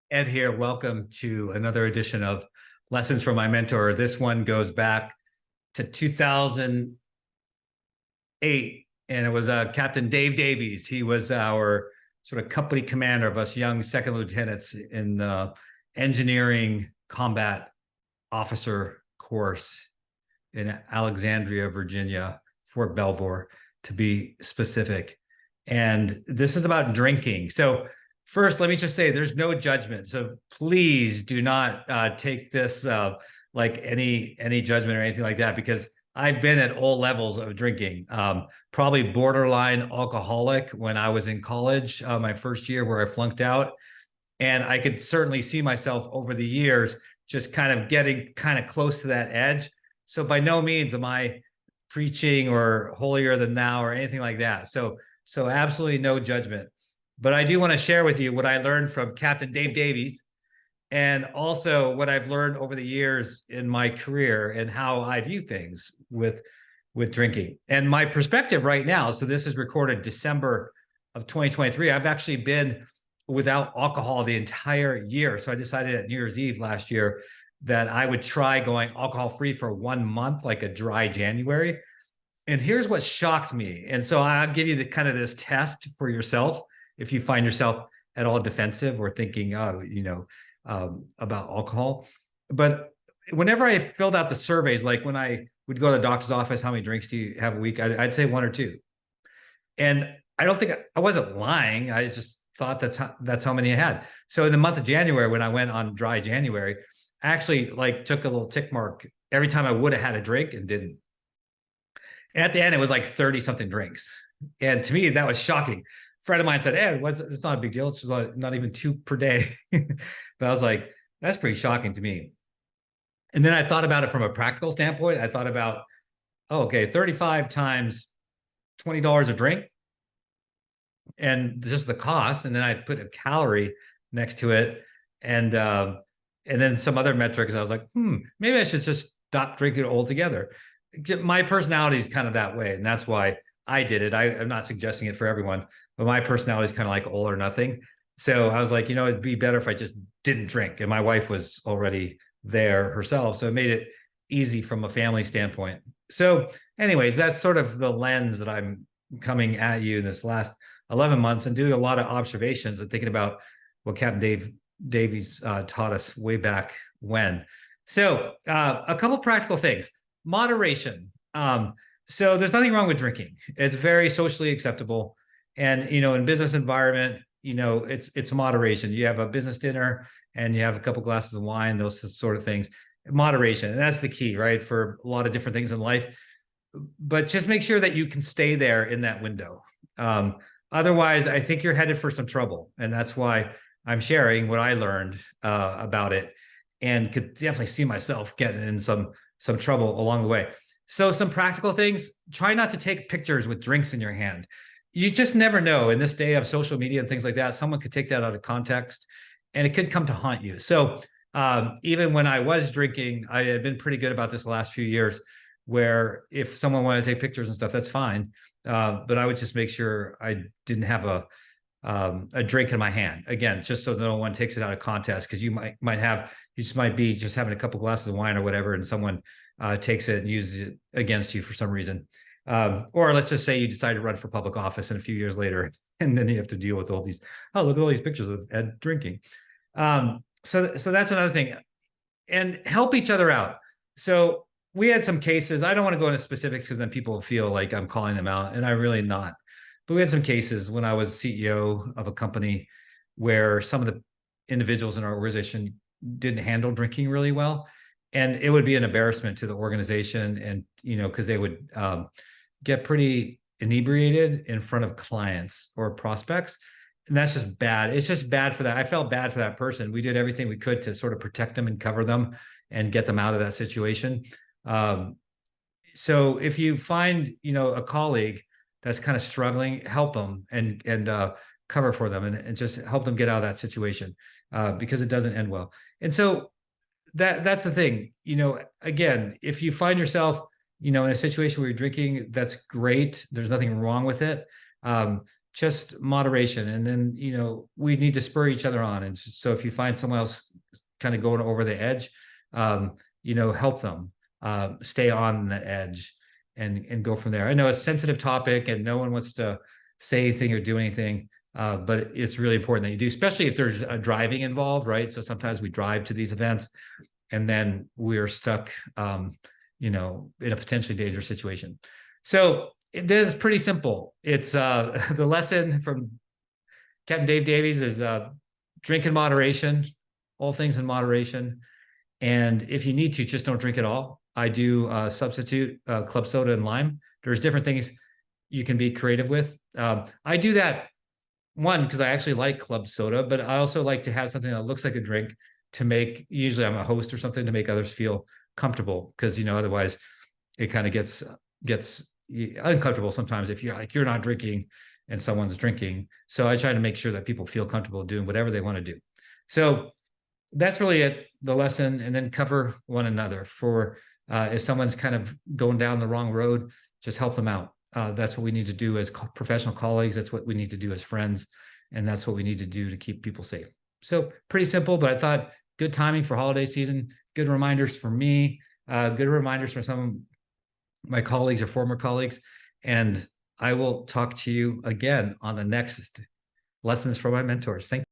Ed here. Welcome to another edition of Lessons from My Mentor. This one goes back to 2008, and it was Captain Dave Davies. He was our sort of company commander of us young second lieutenants in the engineering combat officer course in Alexandria, Virginia, Fort Belvoir, to be specific. And this is about drinking. So first, let me just say there's no judgment. So please do not take this like any judgment or anything like that, because I've been at all levels of drinking. Probably borderline alcoholic when I was in college, my first year where I flunked out. And I could certainly see myself over the years just kind of getting kind of close to that edge. So by no means am I preaching or holier than thou or anything like that. So absolutely no judgment. But I do want to share with you what I learned from Captain Dave Davies, and also what I've learned over the years in my career and how I view things with drinking. And my perspective right now, so this is recorded December of 2023. I've actually been without alcohol the entire year. So I decided at New Year's Eve last year that I would try going alcohol free for 1 month, like a dry January. And here's what shocked me. And so I'll give you the kind of this test for yourself if you find yourself at all defensive or thinking, about alcohol. But whenever I filled out the surveys, like when I would go to the doctor's office, how many drinks do you have a week? I'd say one or two. And I don't think I wasn't lying. I just thought that's how many I had. So in the month of January, when I went on dry January, I actually like took a little tick mark every time I would have had a drink and didn't. And at the end, it was like 30 something drinks. And to me, that was shocking. A friend of mine said, "Hey, it's not a big deal. It's just not even two per day." But I was like, that's pretty shocking to me. And then I thought about it from a practical standpoint. I thought about, oh, okay, 35 times $20 a drink and just the cost. And then I put a calorie next to it. And then some other metrics. I was like, maybe I should just stop drinking altogether. My personality is kind of that way. And that's why I did it. I'm not suggesting it for everyone, but my personality is kind of like all or nothing. So I was like, it'd be better if I just didn't drink. And my wife was already there herself. So it made it easy from a family standpoint. So anyways, that's sort of the lens that I'm coming at you in this last 11 months and doing a lot of observations and thinking about what Captain Davies taught us way back when. So a couple practical things. Moderation. So there's nothing wrong with drinking. It's very socially acceptable. And, in business environment, it's moderation. You have a business dinner and you have a couple glasses of wine, those sort of things. Moderation. And that's the key, right? For a lot of different things in life. But just make sure that you can stay there in that window. Otherwise, I think you're headed for some trouble. And that's why I'm sharing what I learned about it, and could definitely see myself getting in some trouble along the way. So some practical things: try not to take pictures with drinks in your hand. You just never know. In this day of social media and things like that, someone could take that out of context and it could come to haunt you. So even when I was drinking, I had been pretty good about this the last few years, where if someone wanted to take pictures and stuff, that's fine. But I would just make sure I didn't have a drink in my hand, again, just so no one takes it out of context, because you might be just having a couple glasses of wine or whatever, and someone takes it and uses it against you for some reason. Or let's just say you decide to run for public office, and a few years later, and then you have to deal with all these, look at all these pictures of Ed drinking. So that's another thing. And help each other out. So we had some cases. I don't want to go into specifics because then people feel like I'm calling them out, and I'm really not. But we had some cases when I was CEO of a company where some of the individuals in our organization didn't handle drinking really well. And it would be an embarrassment to the organization. And, because they would get pretty inebriated in front of clients or prospects. And that's just bad. It's just bad for that. I felt bad for that person. We did everything we could to sort of protect them and cover them and get them out of that situation. So if you find, a colleague that's kind of struggling, help them and cover for them and just help them get out of that situation, because it doesn't end well. And so that's the thing, again, if you find yourself, in a situation where you're drinking, that's great. There's nothing wrong with it. just moderation. And then, we need to spur each other on. And so if you find someone else kind of going over the edge, help them stay on the edge and go from there. I know it's a sensitive topic and no one wants to say anything or do anything, but it's really important that you do, especially if there's a driving involved, right? So sometimes we drive to these events and then we're stuck, in a potentially dangerous situation. So this is pretty simple. It's the lesson from Captain Dave Davies is drink in moderation, all things in moderation. And if you need to, just don't drink it all. I do substitute club soda and lime. There's different things you can be creative with. I do that, one, because I actually like club soda, but I also like to have something that looks like a drink to make, usually I'm a host or something, to make others feel comfortable, because otherwise it kind of gets uncomfortable sometimes if you're not drinking and someone's drinking. So I try to make sure that people feel comfortable doing whatever they want to do. So that's really it, the lesson. And then cover one another for if someone's kind of going down the wrong road, just help them out. That's what we need to do as professional colleagues. That's what we need to do as friends. And that's what we need to do to keep people safe. So pretty simple, but I thought good timing for holiday season, good reminders for me, good reminders for some of my colleagues or former colleagues. And I will talk to you again on the next Lessons from My Mentors. Thank you.